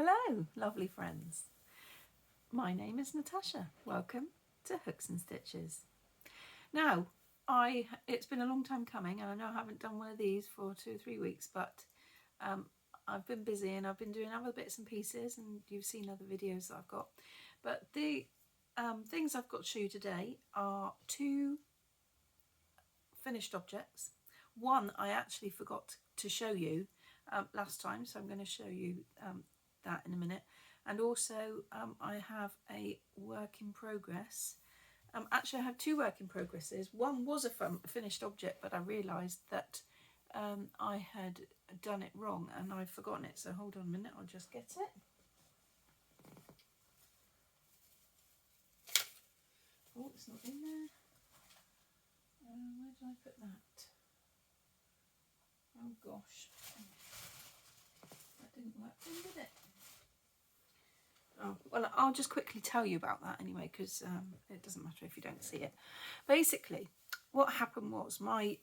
Hello, lovely friends. My name is Natasha. Welcome to Hooks and Stitches. Now, it's been a long time coming, and I know I haven't done one of these for 2 or 3 weeks, but I've been busy and I've been doing other bits and pieces, and you've seen other videos that I've got. But the things I've got to show you today are 2 finished objects. One I actually forgot to show you last time, so I'm going to show you that in a minute. And also I have a work in progress. Actually I have 2 work in progresses. One was a finished object, but I realised that I had done it wrong and I've forgotten it, so hold on a minute, I'll just get it. Oh, it's not in there. Where did I put that? Oh gosh, that didn't work then, did it? Oh, well, I'll just quickly tell you about that anyway, because it doesn't matter if you don't see it. Basically, what happened was my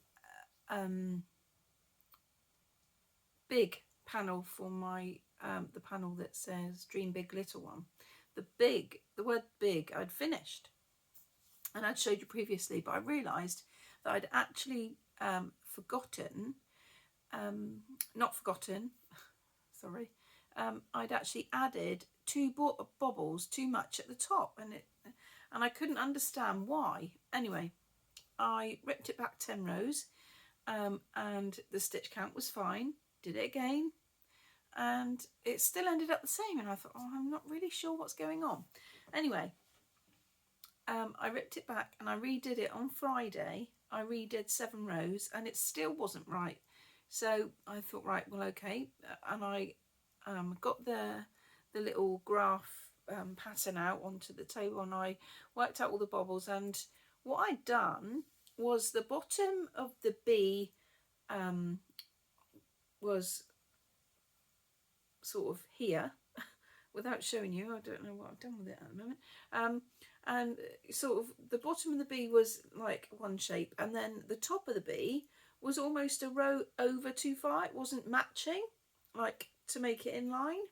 big panel for my the panel that says Dream Big Little One, the word big I'd finished and I'd showed you previously, but I realised that I'd actually I'd actually added 2 bobbles too much at the top, and I couldn't understand why. Anyway, I ripped it back 10 rows and the stitch count was fine. Did it again and it still ended up the same, and I thought, oh, I'm not really sure what's going on. Anyway, I ripped it back and I redid it on Friday. I redid 7 rows and it still wasn't right. So I thought, right, well, okay. And I got the little graph pattern out onto the table and I worked out all the bobbles. And what I'd done was the bottom of the bee was sort of here. Without showing you, I don't know what I've done with it at the moment. And sort of the bottom of the bee was like one shape, and then the top of the bee was almost a row over too far. It wasn't matching, like to make it in line.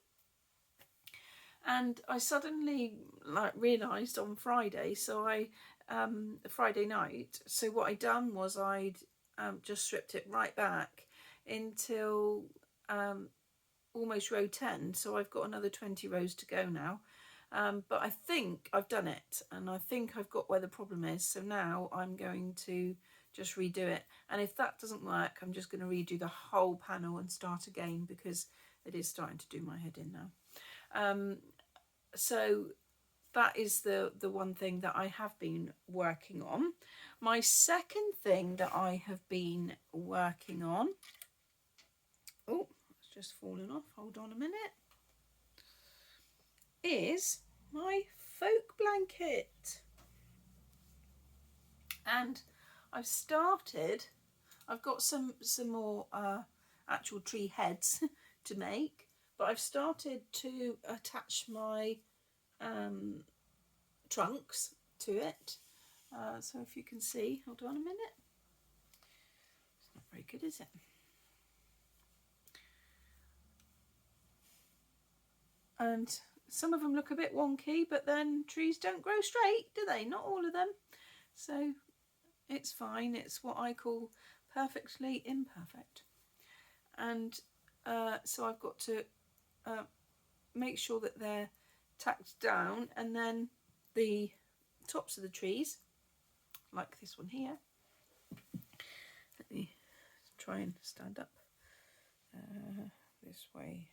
And I suddenly realised on Friday, so Friday night, so what I'd done was I'd just stripped it right back until almost row 10, so I've got another 20 rows to go now, but I think I've done it and I think I've got where the problem is. So now I'm going to just redo it, and if that doesn't work, I'm just going to redo the whole panel and start again, because it is starting to do my head in now. So that is the one thing that I have been working on. My second thing that I have been working on, oh, just fallen off, hold on a minute, is my folk blanket. And I've got some more actual tree heads to make, but I've started to attach my trunks to it. So if you can see, hold on a minute, it's not very good, is it? And some of them look a bit wonky, but then trees don't grow straight, do they? Not all of them. So it's fine. It's what I call perfectly imperfect. And so I've got to make sure that they're tacked down, and then the tops of the trees, like this one here, let me try and stand up this way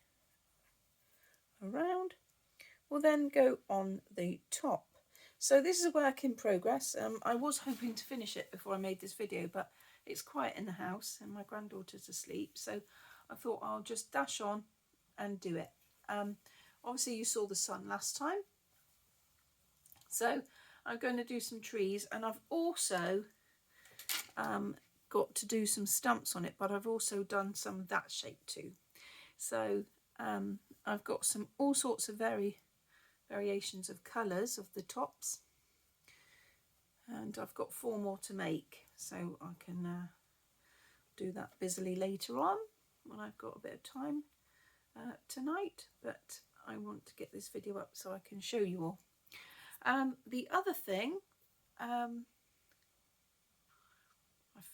around, will then go on the top. So this is a work in progress. I was hoping to finish it before I made this video, but it's quiet in the house and my granddaughter's asleep, so I thought I'll just dash on and do it. Obviously you saw the sun last time, so I'm going to do some trees, and I've also got to do some stumps on it, but I've also done some of that shape too. So I've got all sorts of variations of colours of the tops, and I've got 4 more to make, so I can do that busily later on when I've got a bit of time tonight. But I want to get this video up so I can show you all. The other thing, I've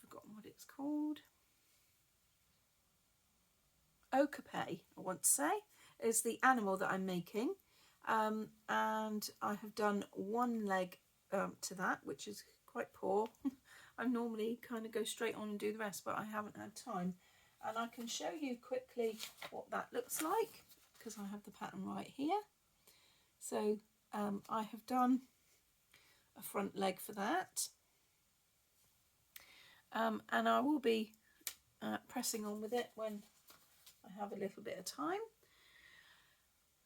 forgotten what it's called. W.I.P., I want to say, is the animal that I'm making. And I have done one leg to that, which is quite poor. I normally kind of go straight on and do the rest, but I haven't had time. And I can show you quickly what that looks like, because I have the pattern right here. So I have done a front leg for that. And I will be pressing on with it when I have a little bit of time.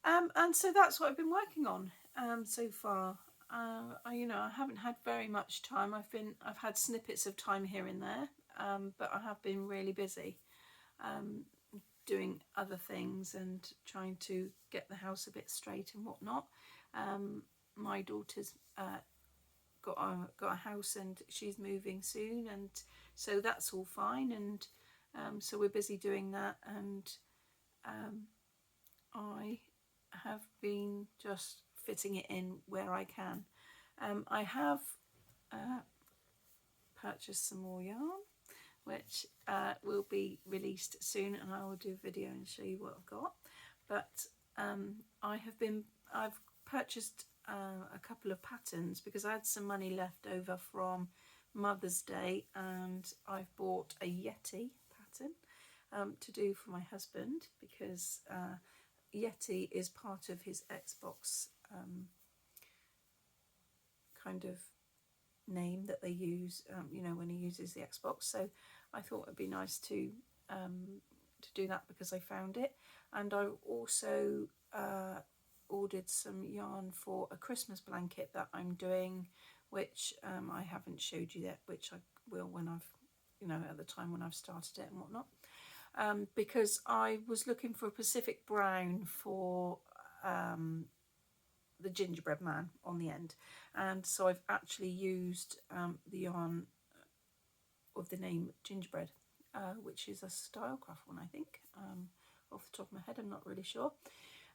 And so that's what I've been working on so far. I haven't had very much time. I've had snippets of time here and there, but I have been really busy doing other things and trying to get the house a bit straight and whatnot. My daughter's got a house and she's moving soon, and so that's all fine, and so we're busy doing that, and I have been just fitting it in where I can. I have purchased some more yarn, which will be released soon, and I will do a video and show you what I've got. But I've purchased a couple of patterns because I had some money left over from Mother's Day, and I've bought a Yeti pattern to do for my husband, because Yeti is part of his Xbox kind of name that they use, when he uses the Xbox. So I thought it'd be nice to do that because I found it. And I also ordered some yarn for a Christmas blanket that I'm doing, which I haven't showed you yet, which I will when I've, at the time when I've started it and whatnot. Because I was looking for a Pacific brown for the gingerbread man on the end, and so I've actually used the yarn of the name gingerbread, which is a Stylecraft one, I think, off the top of my head, I'm not really sure,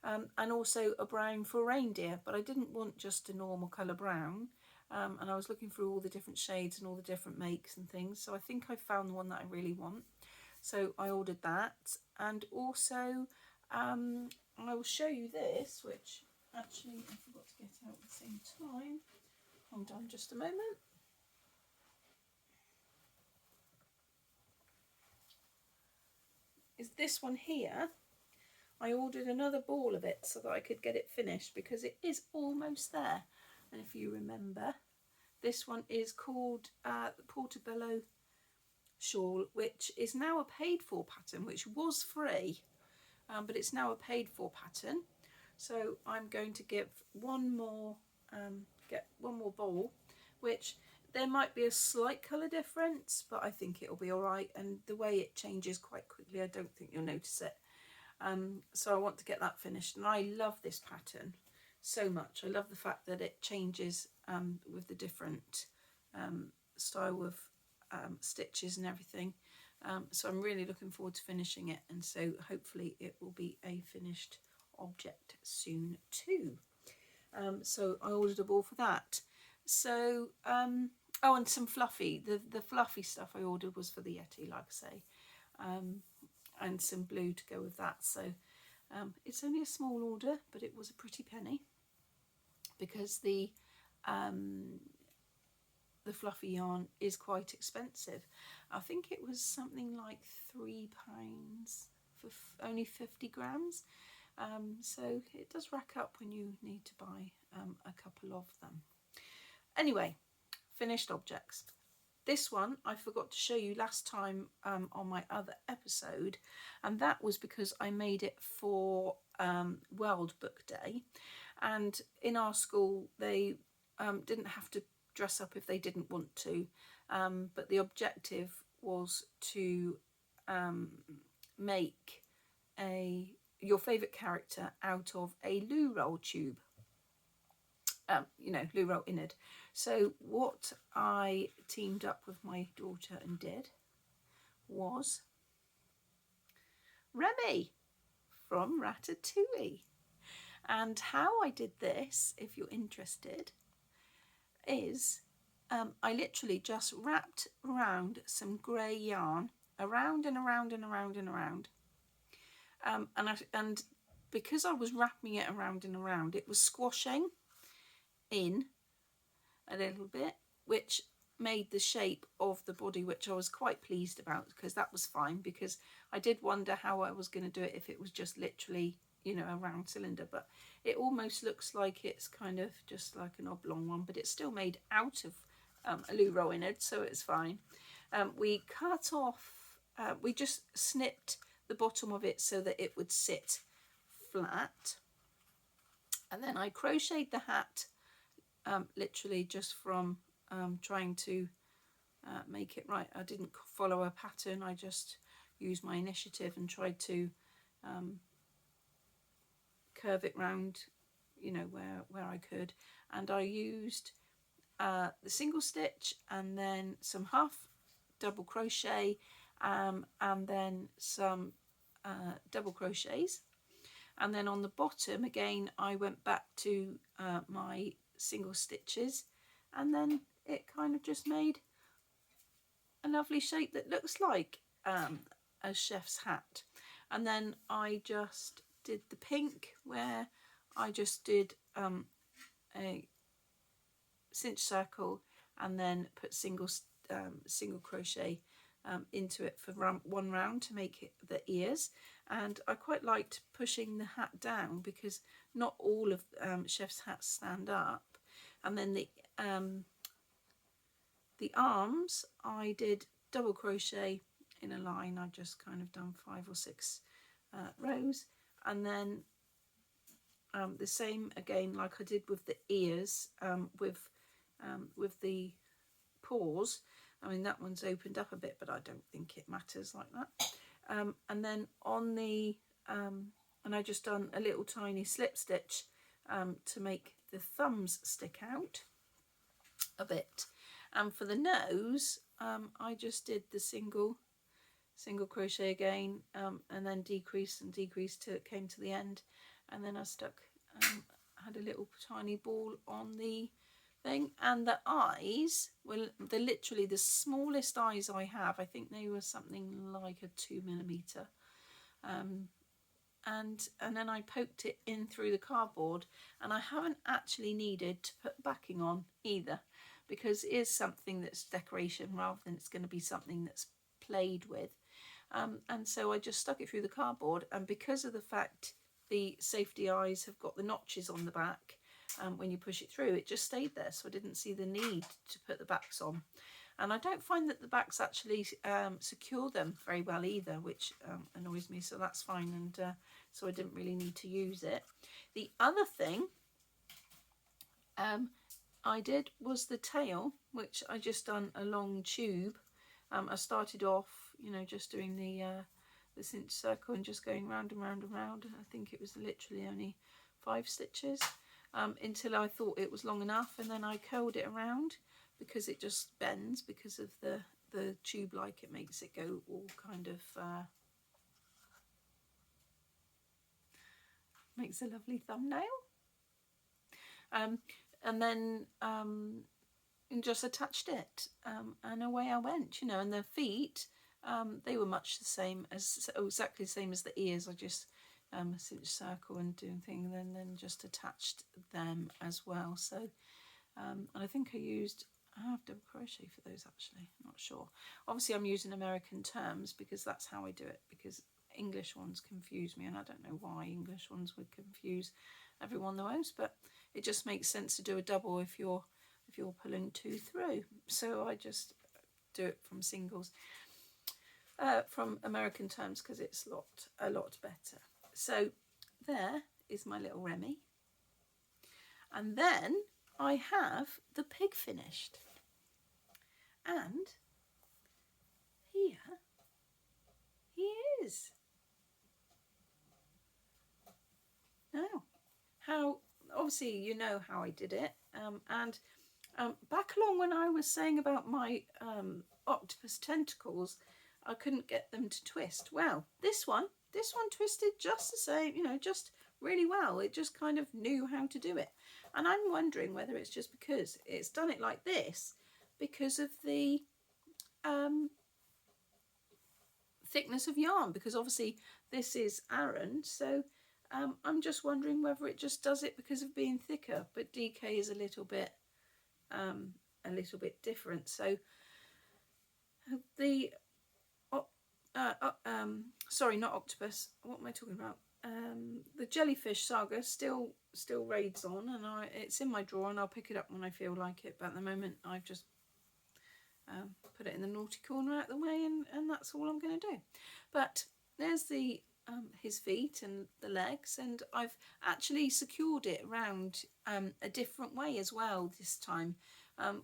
and also a brown for reindeer, but I didn't want just a normal colour brown, and I was looking through all the different shades and all the different makes and things, so I think I found the one that I really want. So I ordered that, and also I will show you this, which actually I forgot to get out at the same time. Hold on just a moment. Is this one here. I ordered another ball of it so that I could get it finished, because it is almost there. And if you remember, this one is called the Portobello Shawl, which is now a paid for pattern, which was free, but it's now a paid for pattern. So I'm going to give one more bowl, which there might be a slight colour difference, but I think it'll be all right, and the way it changes quite quickly, I don't think you'll notice it. So I want to get that finished, and I love this pattern so much. I love the fact that it changes with the different style of stitches and everything, so I'm really looking forward to finishing it, and so hopefully it will be a finished object soon too. So I ordered a ball for that. So oh, and some fluffy, the fluffy stuff I ordered was for the Yeti, like I say, and some blue to go with that. So it's only a small order, but it was a pretty penny, because the fluffy yarn is quite expensive. I think it was something like £3 for only 50 grams. So it does rack up when you need to buy a couple of them. Anyway, finished objects. This one I forgot to show you last time on my other episode, and that was because I made it for World Book Day, and in our school they didn't have to dress up if they didn't want to, but the objective was to make your favourite character out of a loo roll tube, loo roll innard. So what I teamed up with my daughter and did was Remy from Ratatouille. And how I did this, if you're interested, is I literally just wrapped around some grey yarn, around and around and around and around. And because I was wrapping it around and around, it was squashing in a little bit, which made the shape of the body, which I was quite pleased about, because that was fine, because I did wonder how I was going to do it if it was just literally, you know, a round cylinder, but it almost looks like it's kind of just like an oblong one, but it's still made out of a loo roll innard, so it's fine. We cut off, we just snipped the bottom of it so that it would sit flat, and then I crocheted the hat literally just from trying to make it right. I didn't follow a pattern, I just used my initiative and tried to curve it round, you know, where I could. And I used the single stitch and then some half double crochet and then some double crochets, and then on the bottom again I went back to my single stitches, and then it kind of just made a lovely shape that looks like a chef's hat. And then I just did the pink, where I just did a cinch circle and then put single crochet into it for one round to make it the ears. And I quite liked pushing the hat down because not all of chef's hats stand up. And then the arms I did double crochet in a line. I just kind of done 5 or 6 rows, and then the same again like I did with the ears, with the paws. I mean, that one's opened up a bit, but I don't think it matters like that. And then on the and I just done a little tiny slip stitch to make the thumbs stick out a bit. And for the nose, I just did the single crochet again, and then decrease and decrease till it came to the end, and then I stuck had a little tiny ball on the thing. And the eyes were literally the smallest eyes I have. I think they were something like a 2mm, and then I poked it in through the cardboard, and I haven't actually needed to put backing on either, because it is something that's decoration rather than it's going to be something that's played with. And so I just stuck it through the cardboard, and because of the fact the safety eyes have got the notches on the back, when you push it through, it just stayed there, so I didn't see the need to put the backs on. And I don't find that the backs actually secure them very well either, which annoys me, so that's fine, and so I didn't really need to use it. The other thing I did was the tail, which I just done a long tube. I started off, you know, just doing the cinch circle and just going round and round and round. I think it was literally only 5 stitches until I thought it was long enough, and then I curled it around because it just bends because of the tube, like it makes it go all kind of makes a lovely thumbnail. And then and just attached it, and away I went, you know. And the feet, they were much the same as, exactly the same as the ears. I just cinch circle and doing thing, and then just attached them as well. So and I think I used, I have double crochet for those actually, I'm not sure. Obviously I'm using American terms because that's how I do it, because English ones confuse me, and I don't know why English ones would confuse everyone the most, but it just makes sense to do a double if you're pulling 2 through. So I just do it from singles, from American terms, because it's a lot better. So there is my little Remy, and then I have the pig finished, and here he is. Now, how, obviously you know how I did it, and back along when I was saying about my octopus tentacles, I couldn't get them to twist. Well, this one this one twisted just the same, you know, just really well. It just kind of knew how to do it. And I'm wondering whether it's just because it's done it like this because of the thickness of yarn, because obviously this is Aran, so I'm just wondering whether it just does it because of being thicker, but DK is a little bit different. So the sorry, not octopus, what am I talking about? The Jellyfish saga still raids on, and it's in my drawer, and I'll pick it up when I feel like it, but at the moment I've just put it in the naughty corner out of the way, and that's all I'm going to do. But there's the his feet and the legs, and I've actually secured it around a different way as well this time,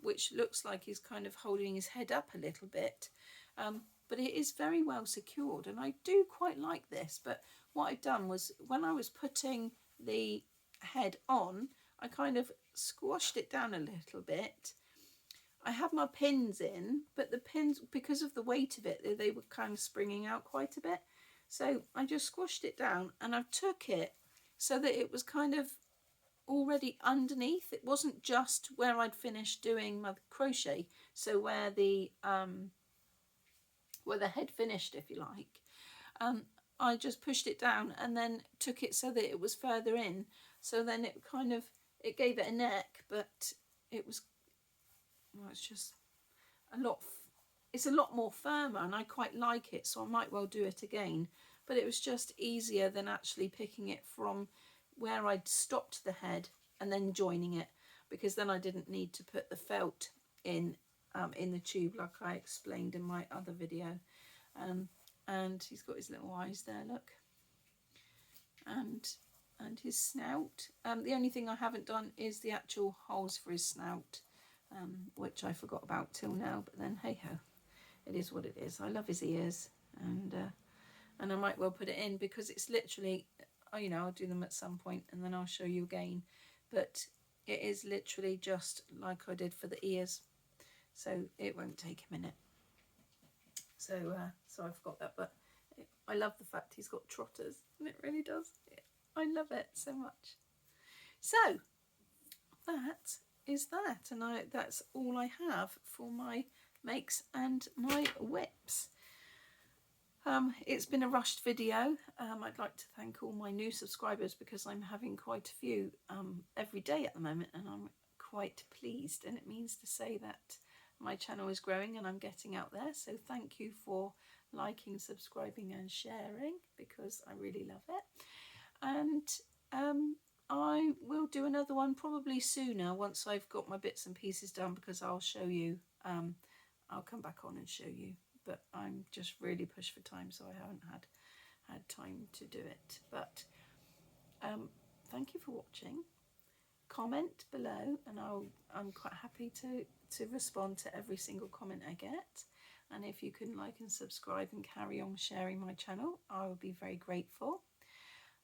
which looks like he's kind of holding his head up a little bit, but it is very well secured, and I do quite like this. But what I've done was, when I was putting the head on, I kind of squashed it down a little bit. I have my pins in, but the pins, because of the weight of it, they were kind of springing out quite a bit. So I just squashed it down, and I took it so that it was kind of already underneath. It wasn't just where I'd finished doing my crochet, so where the head finished, if you like. I just pushed it down and then took it so that it was further in. So then it kind of, it gave it a neck, but it was, well, it's just it's a lot more firmer, and I quite like it, so I might well do it again. But it was just easier than actually picking it from where I'd stopped the head and then joining it, because then I didn't need to put the felt in the tube like I explained in my other video. And he's got his little eyes there, look, and his snout. The only thing I haven't done is the actual holes for his snout, which I forgot about till now, but then hey ho, it is what it is. I love his ears, and I might well put it in, because it's literally, you know, I'll do them at some point and then I'll show you again, but it is literally just like I did for the ears, so it won't take a minute. So I forgot that, but I love the fact he's got trotters, and it really does. I love it so much. So that is that, and that's all I have for my makes and my WIPs. It's been a rushed video. I'd like to thank all my new subscribers, because I'm having quite a few every day at the moment, and I'm quite pleased, and it means to say that my channel is growing and I'm getting out there. So thank you for liking, subscribing and sharing, because I really love it. And I will do another one probably sooner, once I've got my bits and pieces done, because I'll show you, I'll come back on and show you, but I'm just really pushed for time, so I haven't had time to do it. But thank you for watching. Comment below, and I'm quite happy to respond to every single comment I get. And if you can like and subscribe and carry on sharing my channel, I will be very grateful.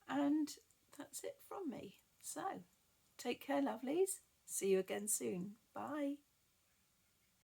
And that's it from me. So take care, lovelies. See you again soon. Bye.